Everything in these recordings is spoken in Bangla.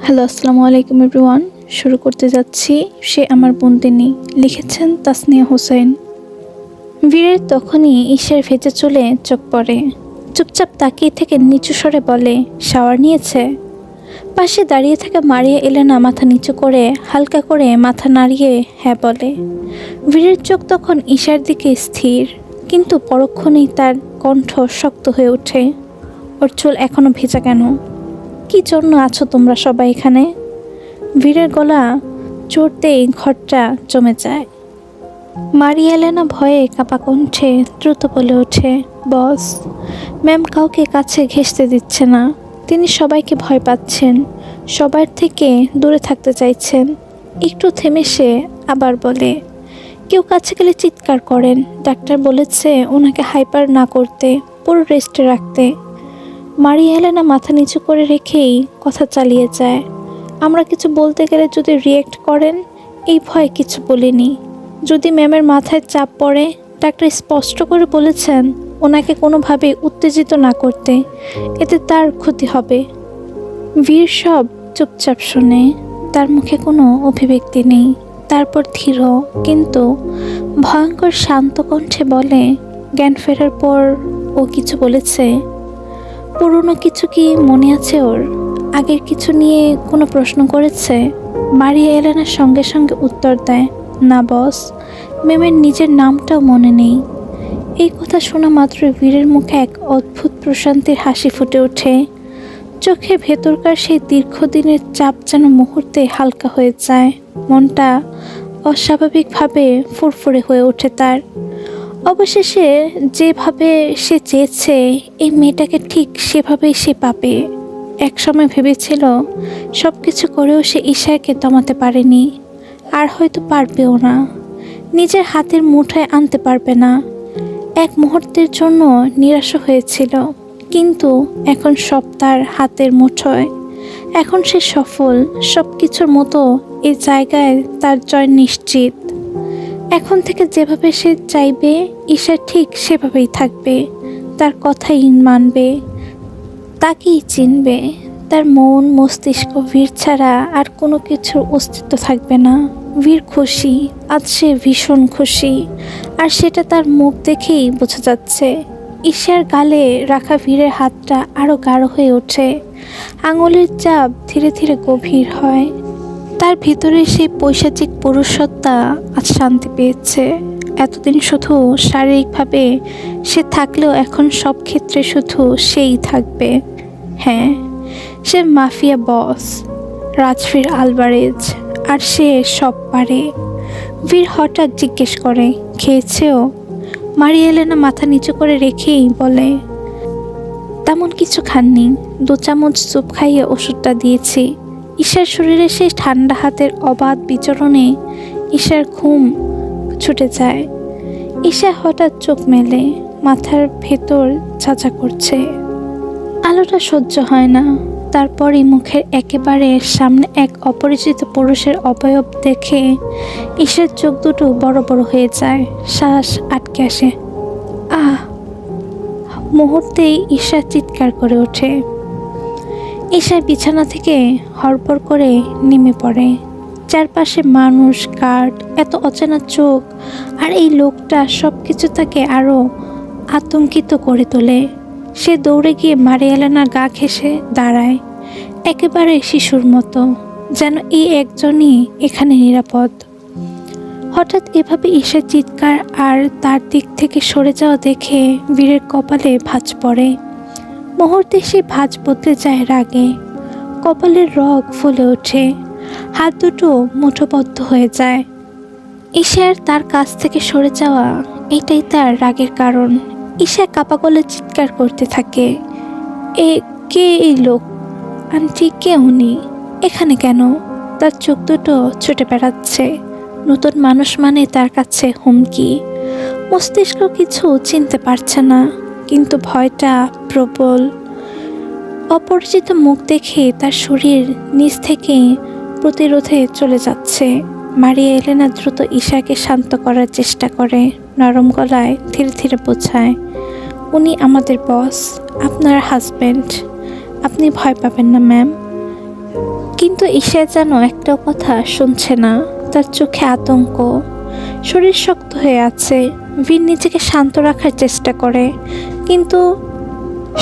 হ্যালো, আসসালামু আলাইকুম এভরিওয়ান। শুরু করতে যাচ্ছি সে আমার বন্দিনী, লিখেছেন তাসনিয়া হোসেন। বীরের তখনই ঈশার ভেজে চলে চোখ পড়ে। চুপচাপ তাকিয়ে থেকে নিচু স্বরে বলে, শাওয়ার নিয়েছে? পাশে দাঁড়িয়ে থাকা মারিয়া এলেনা মাথা নিচু করে হালকা করে মাথা নাড়িয়ে হ্যাঁ বলে। বীরের চোখ তখন ঈশার দিকে স্থির, কিন্তু পরক্ষণেই তার কণ্ঠ শক্ত হয়ে ওঠে। ওর চুল এখনো ভেজা কেন? কি জন্য আছো তোমরা সবাই এখানে? বীরের গলা চড়তেই ঘরটা জমে যায়। মারিয়া এলেনা ভয়ে কাপা কণ্ঠে দ্রুত বলে ওঠে, বস, ম্যাম কাউকে কাছে ঘেঁষতে দিচ্ছে না। তিনি সবাইকে ভয় পাচ্ছেন, সবার থেকে দূরে থাকতে চাইছেন। একটু থেমে সে আবার বলে, কেউ কাছে গেলে চিৎকার করেন। ডাক্তার বলেছে ওনাকে হাইপার না করতে, পুরো রেস্টে রাখতে। মারিয়া এলেনা মাথা নিচু করে রেখেই কথা চালিয়ে যায়, আমরা কিছু বলতে গেলে যদি রিয়েক্ট করেন, এই ভয়ে কিছু বলিনি। যদি ম্যামের মাথায় চাপ পড়ে, ডাক্তার স্পষ্ট করে বলেছেন ওনাকে কোনোভাবেই উত্তেজিত না করতে, এতে তার ক্ষতি হবে। বীর সব চুপচাপ শোনে, তার মুখে কোনো অভিব্যক্তি নেই। তারপর ধীর কিন্তু ভয়ঙ্কর শান্ত কণ্ঠে বলে, জ্ঞান ফেরার পর ও কিছু বলেছে? পুরনো কিছু কি মনে আছে ওর? আগের কিছু নিয়ে কোনো প্রশ্ন করেছে? মারিয়া এলেনার সঙ্গে সঙ্গে উত্তর দেয়, না বস, ম্যামের নিজের নামটাও মনে নেই। এই কথা শোনা মাত্র বীরের মুখে এক অদ্ভুত প্রশান্তির হাসি ফুটে ওঠে। চোখে ভেতরকার সেই দীর্ঘদিনের চাপ যেন মুহূর্তে হালকা হয়ে যায়। মনটা অস্বাভাবিকভাবে ফুরফুরে হয়ে ওঠে তার। অবশেষে যেভাবে সে চেয়েছে, এই মেয়েটাকে ঠিক সেভাবেই সে পাবে। একসময় ভেবেছিল সব কিছু করেও সে ঈশাকে দমাতে পারেনি, আর হয়তো পারবেও না। নিজের হাতের মুঠোয় আনতে পারবে না। এক মুহূর্তের জন্য নিরাশ হয়েছিল, কিন্তু এখন সব তার হাতের মুঠোয়। এখন সে সফল, সব কিছুর মতো এই জায়গায় তার জয় নিশ্চিত। এখন থেকে যেভাবে সে চাইবে, ঈশা ঠিক সেভাবেই থাকবে। তার কথাই মানবে, তাকেই চিনবে। তার মন মস্তিষ্ক বীর ছাড়া আর কোনো কিছুর অস্তিত্ব থাকবে না। বীর খুশি, আজ সে ভীষণ খুশি, আর সেটা তার মুখ দেখেই বোঝা যাচ্ছে। ঈশার গালে রাখা বীরের হাতটা আরও গাঢ় হয়ে ওঠে। আঙুলের চাপ ধীরে ধীরে গভীর হয়। তার ভিতরে সেই পৈশাচিক পুরুষসত্তা আজ শান্তি পেয়েছে। এতদিন শুধু শারীরিকভাবে সে থাকলেও এখন সব ক্ষেত্রে শুধু সেই থাকবে। হ্যাঁ, সে মাফিয়া বস, রাজবীর আলভারেজ, আর সে সব পারে। বীর হঠাৎ জিজ্ঞেস করে, খেয়েছেও? মারিয়া এলেনা মাথা নিচু করে রেখেই বলে, তেমন কিছু খাননি, 2 চামচ স্যুপ খাইয়ে ওষুধটা দিয়েছি। ঈশার শরীরে সেই ঠান্ডা হাতের অবাধ বিচরণে ঈশার ঘুম ছুটে যায়। ঈশা হঠাৎ চোখ মেলে, মাথার ভেতর ঝাঁঝা করছে। আলোটা সহ্য হয় না। তারপরই মুখের একেবারে সামনে এক অপরিচিত পুরুষের অবয়ব দেখে ঈশার চোখ দুটো বড় বড় হয়ে যায়, শ্বাস আটকে আসে। আহ! মুহূর্তেই ঈশা চিৎকার করে ওঠে। ঈশা বিছানা থেকে হড়বড় করে নেমে পড়ে। চারপাশে মানুষ, গার্ড, এত অচেনা চোখ, আর এই লোকটা, সব কিছু তাকে আরও আতঙ্কিত করে তোলে। সে দৌড়ে গিয়ে মারিয়া এলেনার গা ঘেঁষে দাঁড়ায়, একেবারে শিশুর মতো, যেন এই একজনই এখানে নিরাপদ। হঠাৎ এভাবে ঈশার চিৎকার আর তার দিক থেকে সরে যাওয়া দেখে বীরের কপালে ভাঁজ পড়ে। মুহূর্তে সে ভাঁজ বদলে যায় রাগে। কপালের রগ ফুলে ওঠে, হাত দুটো মুঠোবদ্ধ হয়ে যায়। ঈশার তার কাছ থেকে সরে যাওয়া, এটাই তার রাগের কারণ। ঈশা কাপা গলে চিৎকার করতে থাকে, কে এই লোক? আন্টি, কে উনি? এখানে কেন? তার চোখ দুটো ছুটে বেড়াচ্ছে। নতুন মানুষ মানে তার কাছে হুমকি। মস্তিষ্ক কিছু চিনতে পারছে না, কিন্তু ভয়টা প্রবল। অপরিচিত মুখ দেখে তার শরীর নিজ থেকে প্রতিরোধে চলে যাচ্ছে। মারিয়া এলেনা দ্রুত ঈশাকে শান্ত করার চেষ্টা করে, নরম গলায় ধীরে ধীরে বোঝায়, উনি আমাদের বস, আপনার হাজব্যান্ড, আপনি ভয় পাবেন না ম্যাম। কিন্তু ঈশা যেন একটাও কথা শুনছে না। তার চোখে আতঙ্ক, শরীর শক্ত হয়ে আছে। বীর নিজেকে শান্ত রাখার চেষ্টা করে, কিন্তু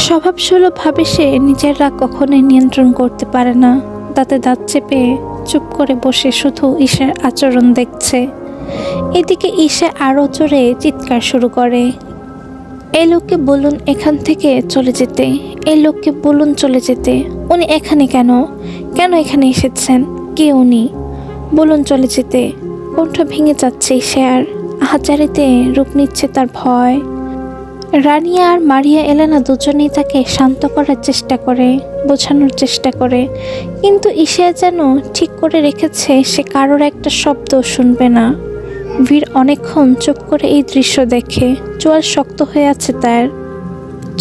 স্বভাবসুলভভাবে সে নিজের রাগ কখনোই নিয়ন্ত্রণ করতে পারে না। দাঁতে দাঁত চেপে চুপ করে বসে শুধু ঈশার আচরণ দেখছে। এদিকে ঈশা আরও জোরে চিৎকার শুরু করে, এই লোককে বলুন এখান থেকে চলে যেতে, এই লোককে বলুন চলে যেতে। উনি এখানে কেন, কেন এখানে এসেছেন, কে উনি, বলুন চলে যেতে। কণ্ঠ ভেঙে যাচ্ছে ঈশার, আহাজারিতে রূপ নিচ্ছে তার ভয়। রানিয়া আর মারিয়া এলেনা দুজনেই তাকে শান্ত করার চেষ্টা করে, বোঝানোর চেষ্টা করে, কিন্তু ঈশা যেন ঠিক করে রেখেছে সে কারোর একটা শব্দ শুনবে না। বীর অনেকক্ষণ চুপ করে এই দৃশ্য দেখে, চোয়াল শক্ত হয়ে আছে তার,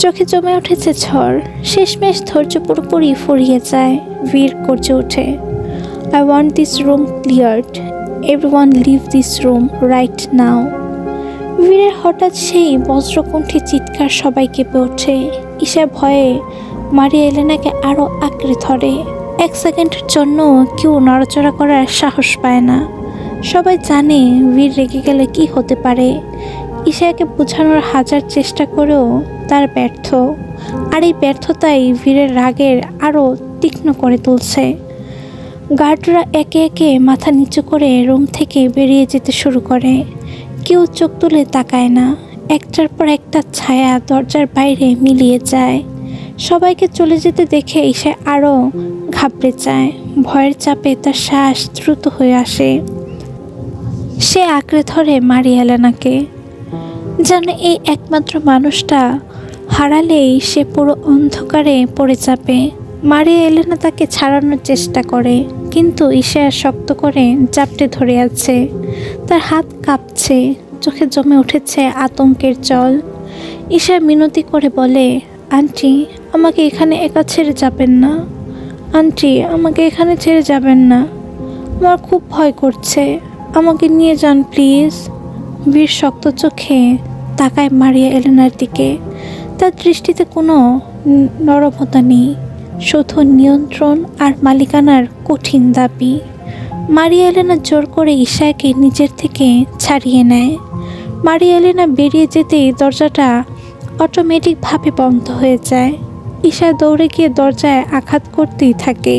চোখে জমে উঠেছে ঝড়। শেষমেশ ধৈর্য পুরোপুরি ফুরিয়ে যায়। বীর গর্জে ওঠে, I want this room cleared, everyone leave this room right now. বীরের হঠাৎ সেই বজ্রকণ্ঠী চিৎকার সবাই কেঁপে ওঠে। ঈশা ভয়ে মারিয়া এলেনাকে আরও আঁকড়ে ধরে। এক সেকেন্ডের জন্য কেউ নড়াচড়া করার সাহস পায় না। সবাই জানে বীর রেগে গেলে কি হতে পারে। ঈশাকে বোঝানোর হাজার চেষ্টা করেও তার ব্যর্থ, আর এই ব্যর্থতাই বীরের রাগের আরও তীক্ষ্ণ করে তুলছে। গার্ডরা একে একে মাথা নিচু করে রুম থেকে বেরিয়ে যেতে শুরু করে। কেউ চোখ তুলে তাকায় না। একটার পর একটা ছায়া দরজার বাইরে মিলিয়ে যায়। সবাইকে চলে যেতে দেখে ঈশা আরও ঘাবড়ে যায়। ভয়ের চাপে তার শ্বাস দ্রুত হয়ে আসে। সে আঁকড়ে ধরে মারিয়া এলেনাকে, যেন এই একমাত্র মানুষটা হারালেই সে পুরো অন্ধকারে পড়ে যাবে। মারিয়া এলেনা তাকে ছাড়ানোর চেষ্টা করে, কিন্তু ঈশা শক্ত করে জাপটে ধরে আছে। তার হাত কাঁপছে, চোখে জমে উঠেছে আতঙ্কের জল। ঈশা মিনতি করে বলে, আন্টি আমাকে এখানে একা ছেড়ে যাবেন না, আন্টি আমাকে এখানে ছেড়ে যাবেন না, আমার খুব ভয় করছে, আমাকে নিয়ে যান প্লিজ। বীর শক্ত চোখে তাকায় মারিয়া এলেনার দিকে। তার দৃষ্টিতে কোনো নরমতা নেই, শুধু নিয়ন্ত্রণ আর মালিকানার কঠিন দাবি। মারিয়া এলেনা জোর করে ঈশাকে নিজের থেকে ছাড়িয়ে নেয়। মারিয়া এলেনা বেরিয়ে যেতেই দরজাটা অটোমেটিকভাবে বন্ধ হয়ে যায়। ঈশা দৌড়ে গিয়ে দরজায় আঘাত করতেই থাকে,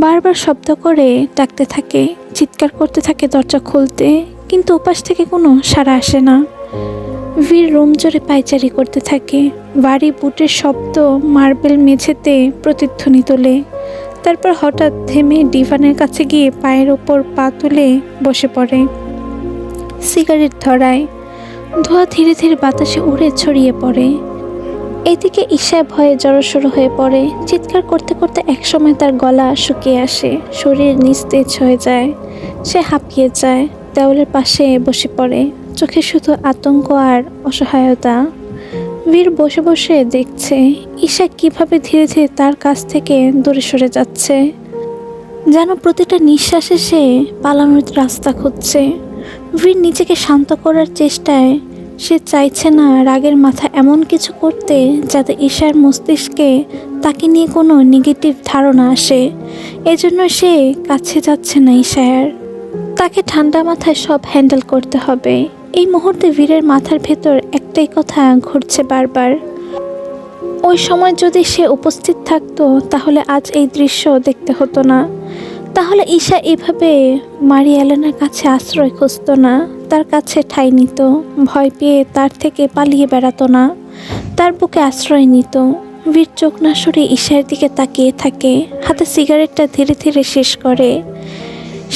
বারবার শব্দ করে ডাকতে থাকে, চিৎকার করতে থাকে দরজা খুলতে, কিন্তু ওপাশ থেকে কোনো সাড়া আসে না। বীর রুম জোরে পায়চারি করতে থাকে। ভারী বুটের শব্দ মার্বেল মেঝেতে প্রতিধ্বনি তোলে। তারপর হঠাৎ থেমে ডিভানের কাছে গিয়ে পায়ের ওপর পা তুলে বসে পড়ে। সিগারেট ধরায়, ধোঁয়া ধীরে ধীরে বাতাসে উড়ে ছড়িয়ে পড়ে। এদিকে ঈশা ভয়ে জড়সড় হয়ে পড়ে। চিৎকার করতে করতে একসময় তার গলা শুকিয়ে আসে, শরীর নিস্তেজ হয়ে যায়। সে হাঁপিয়ে যায়, দেওয়ালের পাশে বসে পড়ে, চোখে শুধু আতঙ্ক আর অসহায়তা। বীর বসে বসে দেখছে ঈশা কিভাবে ধীরে ধীরে তার কাছ থেকে দূরে সরে যাচ্ছে, যেন প্রতিটা নিঃশ্বাসে সে পালানোর রাস্তা খুঁজছে। বীর নিজেকে শান্ত করার চেষ্টায়, সে চাইছে না রাগের মাথা এমন কিছু করতে যাতে ঈশার মস্তিষ্কে তাকে নিয়ে কোনো নেগেটিভ ধারণা আসে। এজন্য সে কাছে যাচ্ছে না ঈশার। তাকে ঠান্ডা মাথায় সব হ্যান্ডেল করতে হবে। এই মুহূর্তে বীরের মাথার ভেতর একটাই কথা ঘুরছে বারবার, ওই সময় যদি সে উপস্থিত থাকতো তাহলে আজ এই দৃশ্য দেখতে হতো না। তাহলে ঈশা এভাবে মারিয়া এলেনার কাছে আশ্রয় খুঁজত না, তার কাছে ঠাঁই নিত, ভয় পেয়ে তার থেকে পালিয়ে বেড়াতো না, তার বুকে আশ্রয় নিত। বীর চোখ না সরিয়ে ঈশার দিকে তাকিয়ে থাকে, হাতে সিগারেটটা ধীরে ধীরে শেষ করে।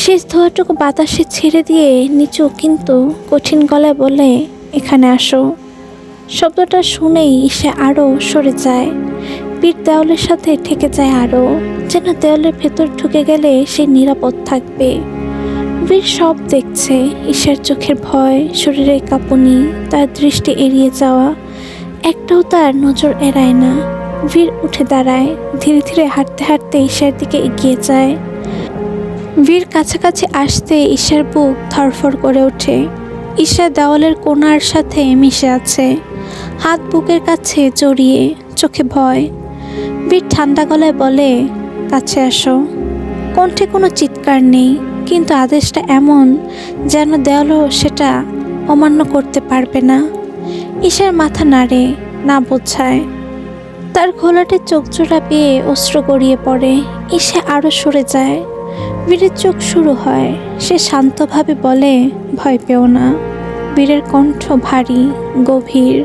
শেষ ধোঁয়াটুকু বাতাসে ছেড়ে দিয়ে নিচু কিন্তু কঠিন গলায় বলে, এখানে আসো। শব্দটা শুনেই ঈশা আরও সরে যায়। বীর দেওয়ালের সাথে ঠেকে যায় আরও, যেন দেওয়ালের ভেতর ঢুকে গেলে সে নিরাপদ থাকবে। বীর সব দেখছে, ঈশার চোখের ভয়, শরীরের কাঁপুনি, তার দৃষ্টি এড়িয়ে যাওয়া, একটাও তার নজর এড়ায় না। বীর উঠে দাঁড়ায়, ধীরে ধীরে হাঁটতে হাঁটতে ঈশার দিকে এগিয়ে যায়। বীর কাছাকাছি আসতে ঈশার বুক ধড়ফড় করে ওঠে। ঈশা দেওয়ালের কোণার সাথে মিশে আছে, হাত বুকের কাছে জড়িয়ে, চোখে ভয়। বীর ঠান্ডা গলায় বলে, কাছে আসো। কণ্ঠে কোনো চিৎকার নেই, কিন্তু আদেশটা এমন যেন দেওয়ালও সেটা অমান্য করতে পারবে না। ঈশার মাথা নাড়ে, না বোঝায়। তার ঘোলাটে চোখ জোড়া পেয়ে অশ্রু গড়িয়ে পড়ে। ঈশা আরও সরে যায়। বীরের চোখ শুরু হয়। সে শান্তভাবে বলে, ভয় পেও না। বীরের কণ্ঠ ভারী, গভীর।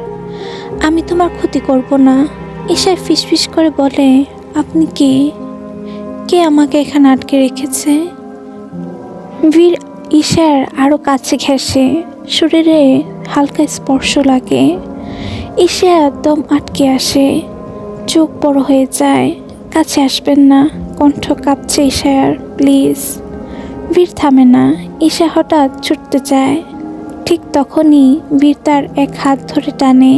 আমি তোমার ক্ষতি করব না। ঈশা ফিসফিস করে বলে, আপনি কে? কে আমাকে এখানে আটকে রেখেছে? বীর ঈশার আরও কাছে ঘেঁষে, শরীরে হালকা স্পর্শ লাগে। ঈশা দম আটকে আসে, চোখ বড় হয়ে যায়। কাছে আসবেন না। কণ্ঠ কাঁপছে ঈশার, প্লিজ। বীর থামে না। ঈশা হঠাৎ ছুটতে চায়। ঠিক তখনই বীর তার এক হাত ধরে টানে।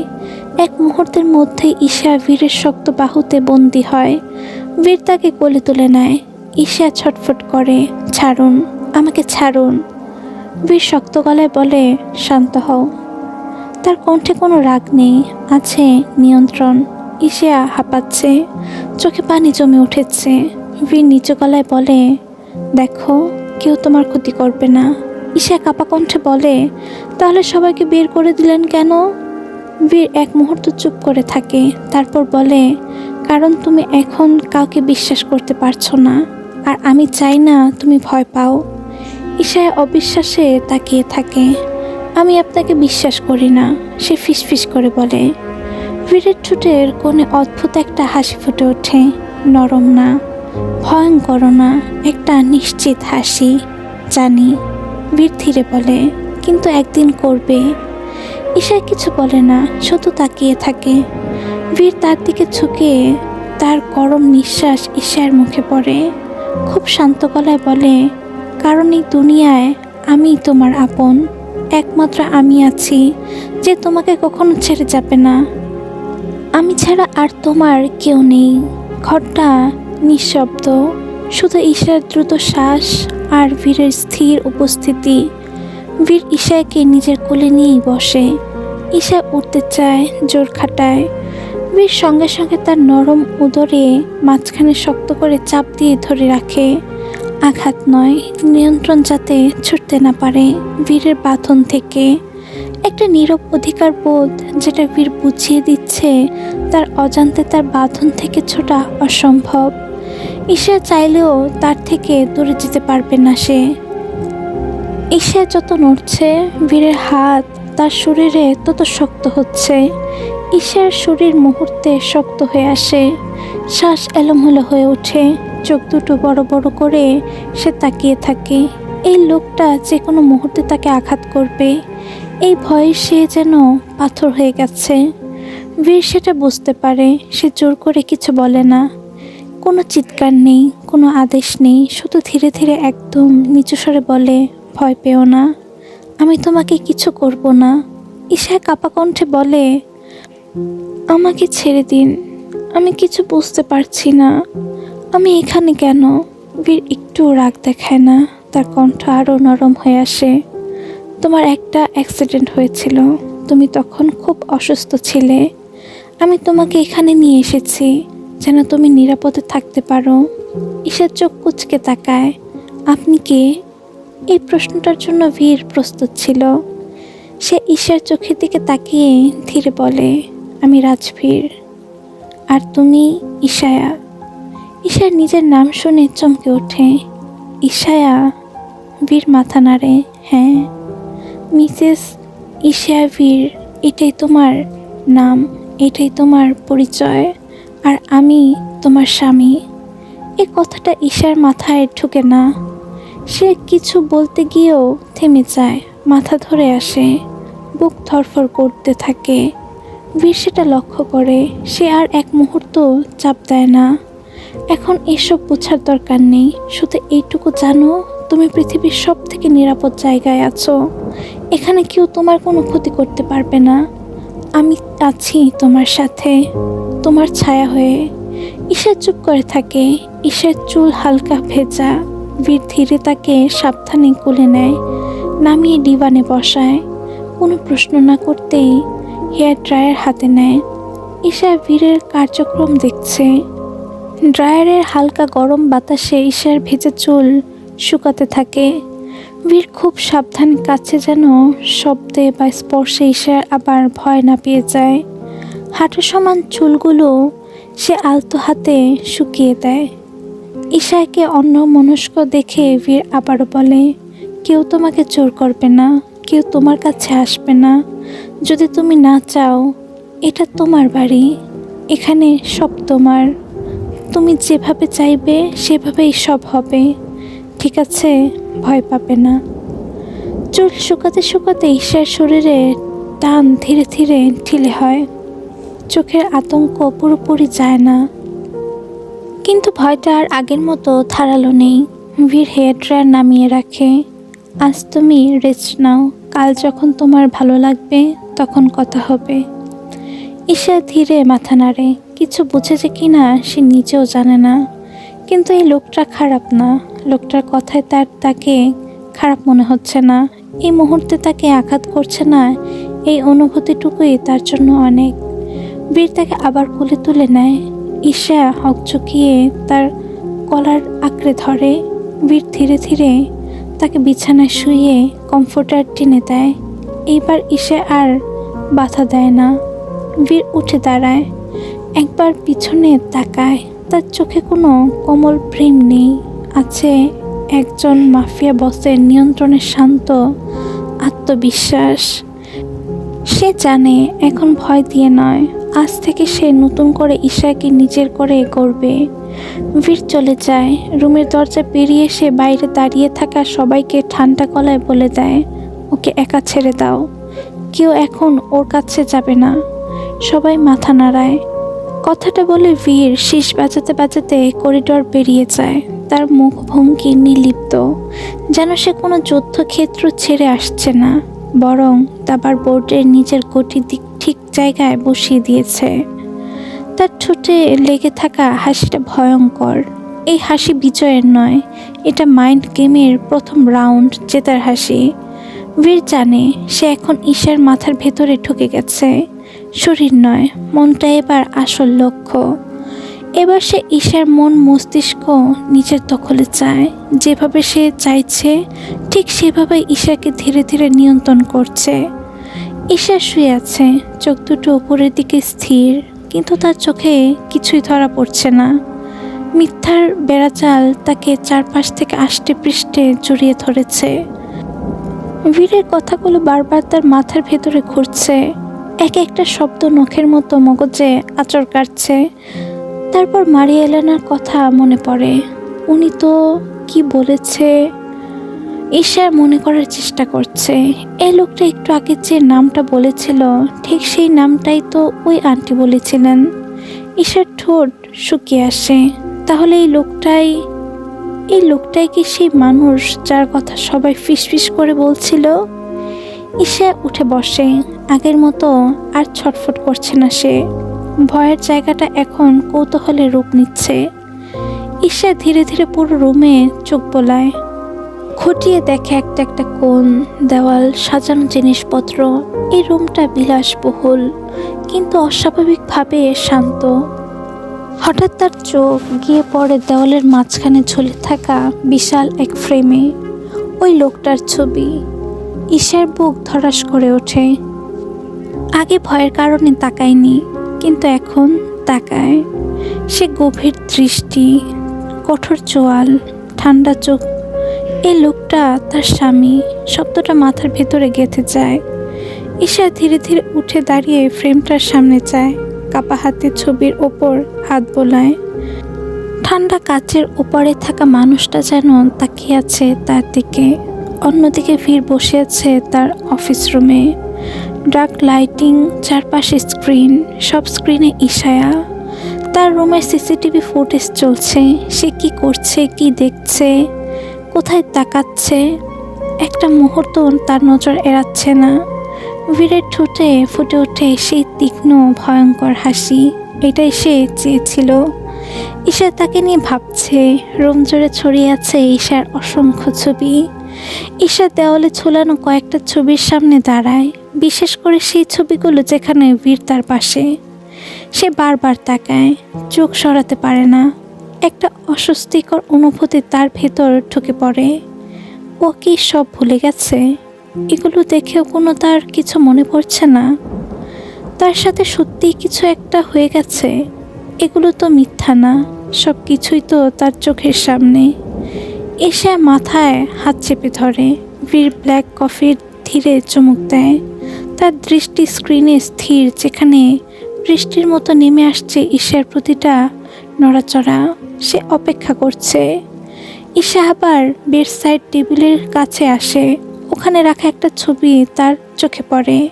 এক মুহূর্তের মধ্যে ঈশা বীরের শক্ত বাহুতে বন্দী হয়। বীর তাকে কোলে তুলে নেয়। ঈশা ছটফট করে, ছাড়ুন, আমাকে ছাড়ুন। বীর শক্ত গলায় বলে, শান্ত হও। তার কণ্ঠে কোনো রাগ নেই, আছে নিয়ন্ত্রণ। ঈশা হাঁপাচ্ছে, চোখে পানি জমে উঠেছে। বীর নিচু গলায় বলে, দেখো, কেউ তোমার ক্ষতি করবে না। ঈশা কাঁপা কণ্ঠে বলে, তাহলে সবাইকে বের করে দিলেন কেন? বীর এক মুহূর্ত চুপ করে থাকে, তারপর বলে, কারণ তুমি এখন কাউকে বিশ্বাস করতে পারছো না, আর আমি চাই না তুমি ভয় পাও। ঈশা অবিশ্বাসে তাকিয়ে থাকে। আমি আপনাকে বিশ্বাস করি না, সে ফিসফিস করে বলে। বীরের ঠোঁটের কোণে অদ্ভুত একটা হাসি ফুটে ওঠে, নরম না, ভয়ঙ্কর না, একটা নিশ্চিত হাসি। জানি। বীর ধীরে বলে, কিন্তু একদিন করবে। ঈশা কিছু বলে না, শুধু তাকিয়ে থাকে। বীর তার দিকে ঝুঁকে, তার গরম নিঃশ্বাস ঈশার মুখে পড়ে। খুব শান্ত গলায় বলে, কারণ এই দুনিয়ায় আমি তোমার আপন। একমাত্র আমি আছি যে তোমাকে কখনো ছেড়ে যাবে না। আমি ছাড়া আর তোমার কেউ নেই। ঘরটা নিঃশব্দ, শুধু ঈশার দ্রুত শ্বাস আর বীরের স্থির উপস্থিতি। বীর ঈশাকে নিজের কোলে নিয়েই বসে। ঈশা উঠতে চায়, জোর খাটায়। বীর সঙ্গে সঙ্গে তার নরম উদরে মাঝখানে শক্ত করে চাপ দিয়ে ধরে রাখে। আঘাত নয়, নিয়ন্ত্রণ, যাতে ছুটতে না পারে বীরের বাঁধন থেকে। একটা নীরব অধিকার বোধ, যেটা বীর বুঝিয়ে দিচ্ছে তার অজান্তে তার বাঁধন থেকে ছোটা অসম্ভব। ঈশা চাইলেও তার থেকে দূরে যেতে পারবে না সে। ঈশা যত নড়ছে, বীরের হাত তার শরীরে তত শক্ত হচ্ছে। ঈশার শরীর মুহূর্তে শক্ত হয়ে আসে, শ্বাস এলোমেলো হয়ে ওঠে। চোখ দুটো বড় বড় করে সে তাকিয়ে থাকে। এই লোকটা যে কোনো মুহূর্তে তাকে আঘাত করবে, এই ভয়ে সে যেন পাথর হয়ে গেছে। বীর সেটা বুঝতে পারে। সে জোর করে কিছু বলে না, কোনো চিৎকার নেই, কোনো আদেশ নেই, শুধু ধীরে ধীরে একদম নিচু স্বরে বলে, ভয় পেও না, আমি তোমাকে কিছু করব না। ঈশা কাঁপা কণ্ঠে বলে, আমাকে ছেড়ে দিন, আমি কিছু বুঝতে পারছি না, আমি এখানে কেন? বীর একটু রাগ দেখায় না, তার কণ্ঠ আরও নরম হয়ে আসে। তোমার একটা অ্যাক্সিডেন্ট হয়েছিল, তুমি তখন খুব অসুস্থ ছিলে। আমি তোমাকে এখানে নিয়ে এসেছি যেন তুমি নিরাপদে থাকতে পারো। ঈশার চোখ কুঁচকে তাকায়। আপনি কে? এই প্রশ্নটার জন্য বীর প্রস্তুত ছিল। সে ঈশার চোখের দিকে তাকিয়ে ধীরে বলে, আমি রাজবীর। আর তুমি? ঈশায়া। ঈশার নিজের নাম শুনে চমকে ওঠে। ঈশায়া? বীর মাথা নাড়ে, হ্যাঁ, মিসেস ঈশা বীর। এটাই তোমার নাম, এটাই তোমার পরিচয়, আর আমি তোমার স্বামী। এ কথাটা ঈশার মাথায় ঢুকে না। সে কিছু বলতে গিয়েও থেমে যায়, মাথা ধরে আসে, বুক ধরফর করতে থাকে। বীর সেটা লক্ষ্য করে। সে আর এক মুহূর্ত চাপ দেয় না। এখন এসব বোঝার দরকার নেই, শুধু এইটুকু জানো, তুমি পৃথিবীর সব থেকে নিরাপদ জায়গায় আছো। এখানে কেউ তোমার কোনো ক্ষতি করতে পারবে না। আমি আছি তোমার সাথে, তোমার ছায়া হয়ে। ঈশা চুপ করে থাকে। ঈশার চুল হালকা ভেজা। বীর ধীরে তাকে সাবধানে কোলে নেয়, নামিয়ে ডিভানে বসায়। কোনো প্রশ্ন না করতেই হেয়ার ড্রায়ার হাতে নেয়। ঈশা বীরের কার্যক্রম দেখছে। ড্রায়ারের হালকা গরম বাতাসে ঈশার ভেজা চুল শুকাতে থাকে। বীর খুব সাবধানে কাছে, যেন শব্দে বা স্পর্শে ঈশার আবার ভয় না পেয়ে যায়। হাঁটু সমান চুলগুলো সে আলতো হাতে শুকিয়ে দেয়। ঈশাকে অন্যমনস্ক দেখে বীর আবারও বলে, কেউ তোমাকে জোর করবে না, কেউ তোমার কাছে আসবে না। যদি তুমি না চাও, এটা তোমার বাড়ি, এখানে সব তোমার। তুমি যেভাবে চাইবে সেভাবেই সব হবে, ঠিক আছে? ভয় পাবে না। চুল শুকাতে শুকাতে ঈশার শরীরে টান ধীরে ধীরে ঢিলে হয়। চোখের আতঙ্ক পুরোপুরি যায় না, কিন্তু ভয়টা আর আগের মতো ধারালো নেই। বীর হেয়ার ড্রায়ার নামিয়ে রাখে। আজ তুমি রেস্ট নাও, কাল যখন তোমার ভালো লাগবে তখন কথা হবে। ঈশা ধীরে মাথা নাড়ে। কিছু বুঝেছে কিনা সে নিজেও জানে না, কিন্তু এই লোকটা খারাপ না। লোকটার কথায় তাকে খারাপ মনে হচ্ছে না। এই মুহূর্তে তাকে আঘাত করছে না, এই অনুভূতিটুকুই তার জন্য অনেক। বীর তাকে আবার কোলে তুলে নেয়। ঈশা হকচকিয়ে তার কলার আঁকড়ে ধরে। বীর ধীরে ধীরে তাকে বিছানায় শুইয়ে কমফোর্টার টেনে দেয়। এইবার ঈশা আর বাধা দেয় না। বীর উঠে দাঁড়ায়, একবার পিছনে তাকায়। তার চোখে কোনো কোমল প্রেম নেই, আছে একজন মাফিয়া বসের নিয়ন্ত্রণে শান্ত আত্মবিশ্বাস। সে জানে এখন ভয় দিয়ে নয়, আজ থেকে সে নতুন করে ঈশাকে নিজের করে গড়বে। বীর চলে যায়। রুমের দরজা পেরিয়ে সে বাইরে দাঁড়িয়ে থাকা সবাইকে ঠান্ডা গলায় বলে দেয়, ওকে একা ছেড়ে দাও, কেউ এখন ওর কাছে যাবে না। সবাই মাথা নাড়ায়। কথাটা বলে বীর শীষ বাজাতে বাজাতে করিডোর পেরিয়ে যায়। তার মুখভঙ্গি নির্লিপ্ত, যেন সে কোনো যুদ্ধক্ষেত্র ছেড়ে আসছে না, বরং দাবার বোর্ডের নিজের গতি ঠিক জায়গায় বসিয়ে দিয়েছে। তার ঠোঁটে লেগে থাকা হাসিটা ভয়ঙ্কর। এই হাসি বিজয়ের নয়, এটা মাইন্ড গেমের প্রথম রাউন্ড জেতার হাসি। বীর জানে সে এখন ঈশার মাথার ভেতরে ঢুকে গেছে, শরীর নয়, মনটা এবার আসল লক্ষ্য। এবার সে ঈশার মন মস্তিষ্ক নিজের দখলে চায়। যেভাবে সে চাইছে ঠিক সেভাবে ঈশাকে ধীরে ধীরে নিয়ন্ত্রণ করছে। ঈশা শুয়ে আছে, চোখ দুটো উপরের দিকে স্থির, কিন্তু তার চোখে কিছুই ধরা পড়ছে না। মিথ্যার বেড়াজাল তাকে চারপাশ থেকে আষ্টে পৃষ্ঠে জড়িয়ে ধরেছে। বীরের কথাগুলো বারবার তার মাথার ভেতরে ঘুরছে, এক একটা শব্দ নখের মতো মগজে আঁচড় কাটছে। তারপর মারিয়া এলেনার কথা মনে পড়ে। উনি তো কি বলেছে? ঈশা মনে করার চেষ্টা করছে। এই লোকটা একটু আগে যে নামটা বলেছিল, ঠিক সেই নামটাই তো ওই আন্টি বলেছিলেন। ঈশার ঠোঁট শুকিয়ে আসে। তাহলে এই লোকটাই কি সেই মানুষ যার কথা সবাই ফিসফিস করে বলছিল? ঈশা উঠে বসে। আগের মতো আর ছটফট করছে না সে। ভয়ের জায়গাটা এখন কৌতূহলে রূপ নিচ্ছে। ঈশা ধীরে ধীরে পুরো রুমে চোখ বোলায়, খতিয়ে দেখে একটা একটা কোণ, দেওয়াল, সাজানো জিনিসপত্র। এই রুমটা বিলাসবহুল, কিন্তু অস্বাভাবিকভাবে শান্ত। হঠাৎ তার চোখ গিয়ে পড়ে দেওয়ালের মাঝখানে ঝুলে থাকা বিশাল এক ফ্রেমে। ওই লোকটার ছবি। ঈশার বুক ধড়াস করে ওঠে। আগে ভয়ের কারণে তাকায়নি, কিন্তু এখন তাকায়। সে গভীর দৃষ্টি, কঠোর চোয়াল, ঠান্ডা চোখ। এই লোকটা তার স্বামী। শব্দটা মাথার ভেতরে গেঁথে যায়। ঈশা ধীরে ধীরে উঠে দাঁড়িয়ে ফ্রেমটার সামনে যায়। কাপা হাতে ছবির ওপর হাত বোলায়। ঠান্ডা কাচের ওপারে থাকা মানুষটা যেন তাকিয়ে আছে তার দিকে। অন্যদিকে ভিড় বসে আছে তার অফিস রুমে। ডার্ক লাইটিং, চারপাশে স্ক্রিন, সব স্ক্রিনে ঈশায়া। তার রুমে সিসিটিভি ফুটেজ চলছে। সে কি করছে, কি দেখছে, কোথায় তাকাচ্ছে, একটা মুহূর্ত তার নজর এড়াচ্ছে না। বীরের ঠোঁটে ফুটে ওঠে সেই তীক্ষ্ণ ভয়ঙ্কর হাসি। এটাই সে চেয়েছিল। ঈশা তাকে নিয়ে ভাবছে। রুম জুড়ে ছড়িয়ে আছে ঈশার অসংখ্য ছবি। ঈশা দেওয়ালে ঝোলানো কয়েকটা ছবির সামনে দাঁড়ায়, বিশেষ করে সেই ছবিগুলো যেখানে বীর তার পাশে। সে বারবার তাকায়, চোখ সরাতে পারে না। একটা অস্বস্তিকর অনুভূতি তার ভেতর ঢুকে পড়ে। ও কি সব ভুলে গেছে? এগুলো দেখেও কোনো তার কিছু মনে পড়ছে না? তার সাথে সত্যিই কিছু একটা হয়ে গেছে। এগুলো তো মিথ্যা না, সব কিছুই তো তার চোখের সামনে। এসে মাথায় হাত চেপে ধরে, বীর ব্ল্যাক কফির ধীরে চুমুক দেয়। তার দৃষ্টি স্ক্রিনে স্থির, যেখানে বৃষ্টির মতো নেমে আসছে ঈশার প্রতিটা নড়াচড়া। সে অপেক্ষা করছে। ঈশা আবার বেডসাইড টেবিলের কাছে আসে। ওখানে রাখা একটা ছবি তার চোখে পড়ে।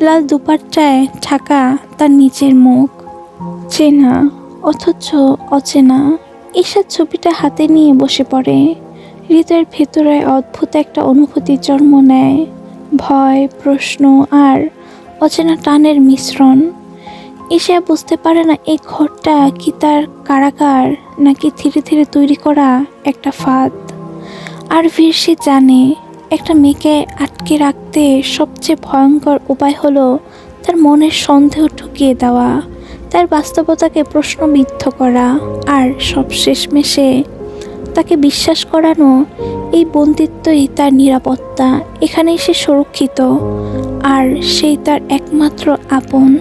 লাল দুপাট্টায় ঢাকা তার নিজের মুখ। চেনা অথচ অচেনা। ঈশা ছবিটা হাতে নিয়ে বসে পড়ে। হৃদয়ের ভেতরে অদ্ভুত একটা অনুভূতি জন্ম নেয়। ভয়, প্রশ্ন আর অচেনা টানের মিশ্রণ। ঈশা বুঝতে পারে না এই ঘরটা কি তার কারাগার, নাকি ধীরে ধীরে তৈরি করা একটা ফাঁদ। আর বীর সে জানে, একটা মেয়েকে আটকে রাখতে সবচেয়ে ভয়ঙ্কর উপায় হলো তার মনের সন্দেহ ঢুকিয়ে দেওয়া, তার বাস্তবতাকে প্রশ্নবিদ্ধ করা, আর সব শেষমেশে তাকে বিশ্বাস করানো এই বন্দিত্বই তার নিরাপত্তা। এখানেই সে সুরক্ষিত, আর সেই তার একমাত্র আপন।